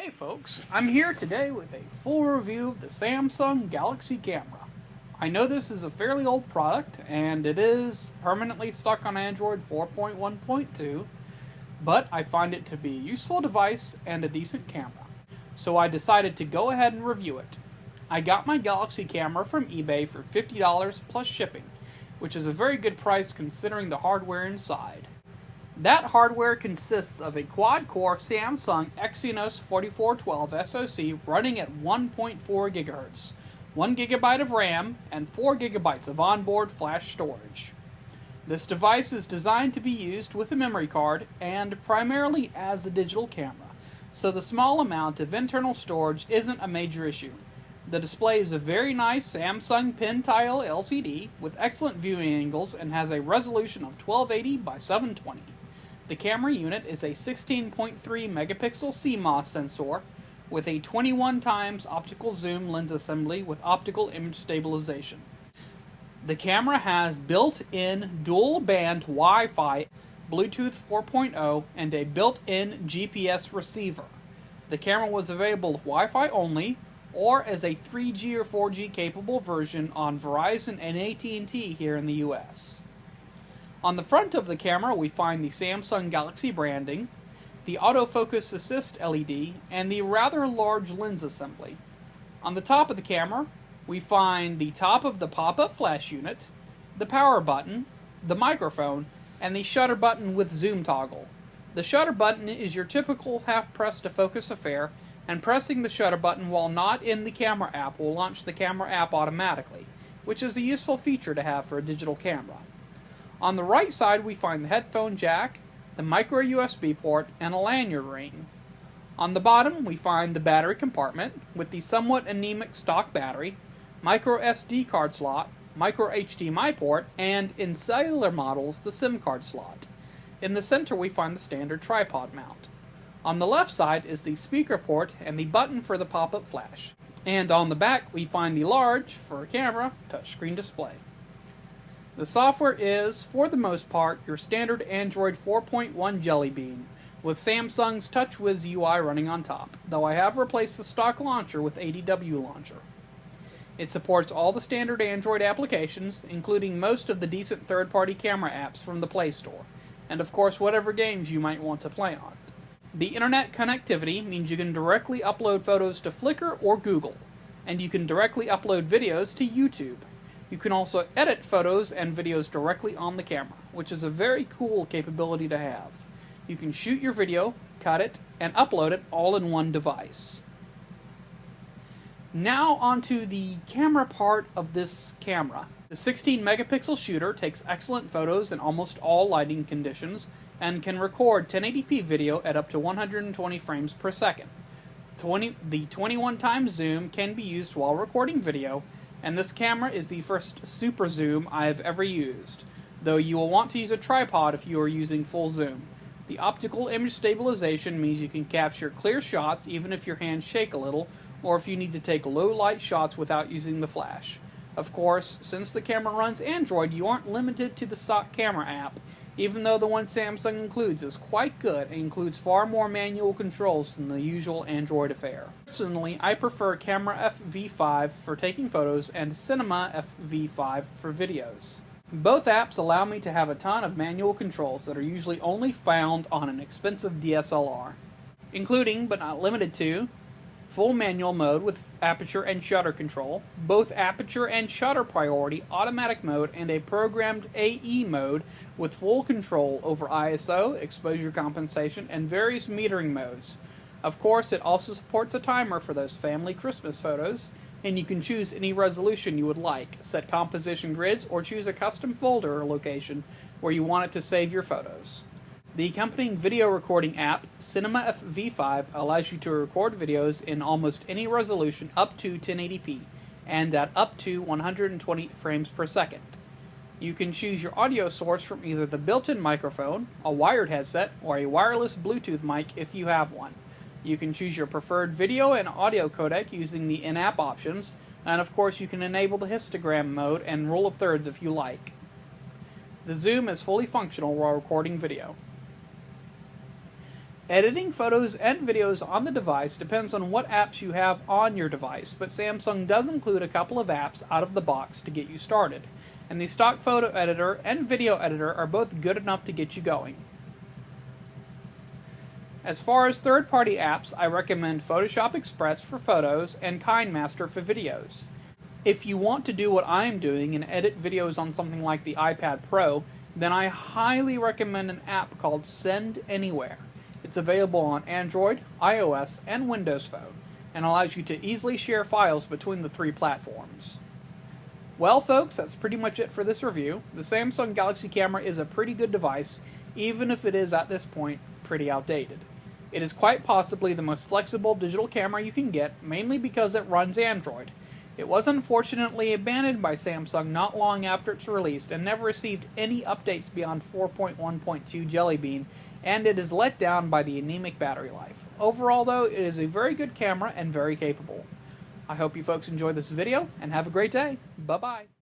Hey folks, I'm here today with a full review of the Samsung Galaxy camera. I know this is a fairly old product and it is permanently stuck on Android 4.1.2, but I find it to be a useful device and a decent camera. So I decided to go ahead and review it. I got my Galaxy camera from eBay for $50 plus shipping, which is a very good price considering the hardware inside. That hardware consists of a quad-core Samsung Exynos 4412 SoC running at 1.4 GHz, 1 GB of RAM, and 4 GB of onboard flash storage. This device is designed to be used with a memory card and primarily as a digital camera, so the small amount of internal storage isn't a major issue. The display is a very nice Samsung Pen-Tile LCD with excellent viewing angles and has a resolution of 1280 by 720. The camera unit is a 16.3 megapixel CMOS sensor with a 21 times optical zoom lens assembly with optical image stabilization. The camera has built-in dual-band Wi-Fi, Bluetooth 4.0, and a built-in GPS receiver. The camera was available with Wi-Fi only, or as a 3G or 4G capable version on Verizon and AT&T here in the US. On the front of the camera we find the Samsung Galaxy branding, the autofocus assist LED, and the rather large lens assembly. On the top of the camera we find the top of the pop-up flash unit, the power button, the microphone, and the shutter button with zoom toggle. The shutter button is your typical half press to focus affair, and pressing the shutter button while not in the camera app will launch the camera app automatically, which is a useful feature to have for a digital camera. On the right side we find the headphone jack, the micro USB port, and a lanyard ring. On the bottom we find the battery compartment with the somewhat anemic stock battery, micro SD card slot, micro HDMI port, and in cellular models the SIM card slot. In the center we find the standard tripod mount. On the left side is the speaker port and the button for the pop-up flash. And on the back we find the large, for a camera, touchscreen display. The software is, for the most part, your standard Android 4.1 Jelly Bean, with Samsung's TouchWiz UI running on top, though I have replaced the stock launcher with ADW Launcher. It supports all the standard Android applications, including most of the decent third-party camera apps from the Play Store, and of course whatever games you might want to play on it. The internet connectivity means you can directly upload photos to Flickr or Google, and you can directly upload videos to YouTube. You can also edit photos and videos directly on the camera, which is a very cool capability to have. You can shoot your video, cut it, and upload it all in one device. Now onto the camera part of this camera. The 16 megapixel shooter takes excellent photos in almost all lighting conditions and can record 1080p video at up to 120 frames per second. The 21 times zoom can be used while recording video, and this camera is the first super zoom I have ever used, though you will want to use a tripod if you are using full zoom. The optical image stabilization means you can capture clear shots even if your hands shake a little, or if you need to take low light shots without using the flash. Of course, since the camera runs Android, you aren't limited to the stock camera app, even though the one Samsung includes is quite good and includes far more manual controls than the usual Android affair. Personally, I prefer Camera FV5 for taking photos and Cinema FV5 for videos. Both apps allow me to have a ton of manual controls that are usually only found on an expensive DSLR, including, but not limited to, full manual mode with aperture and shutter control, both aperture and shutter priority automatic mode, and a programmed AE mode with full control over ISO, exposure compensation, and various metering modes. Of course, it also supports a timer for those family Christmas photos, and you can choose any resolution you would like, set composition grids, or choose a custom folder or location where you want it to save your photos. The accompanying video recording app, Cinema FV5, allows you to record videos in almost any resolution up to 1080p, and at up to 120 frames per second. You can choose your audio source from either the built-in microphone, a wired headset, or a wireless Bluetooth mic if you have one. You can choose your preferred video and audio codec using the in-app options, and of course you can enable the histogram mode and rule of thirds if you like. The zoom is fully functional while recording video. Editing photos and videos on the device depends on what apps you have on your device, but Samsung does include a couple of apps out of the box to get you started, and the stock photo editor and video editor are both good enough to get you going. As far as third-party apps, I recommend Photoshop Express for photos and KineMaster for videos. If you want to do what I'm doing and edit videos on something like the iPad Pro, then I highly recommend an app called Send Anywhere. It's available on Android, iOS, and Windows Phone, and allows you to easily share files between the three platforms. Well folks, that's pretty much it for this review. The Samsung Galaxy Camera is a pretty good device, even if it is at this point pretty outdated. It is quite possibly the most flexible digital camera you can get, mainly because it runs Android. It was unfortunately abandoned by Samsung not long after its release and never received any updates beyond 4.1.2 Jelly Bean, and it is let down by the anemic battery life. Overall though, it is a very good camera and very capable. I hope you folks enjoyed this video, and have a great day. Bye-bye.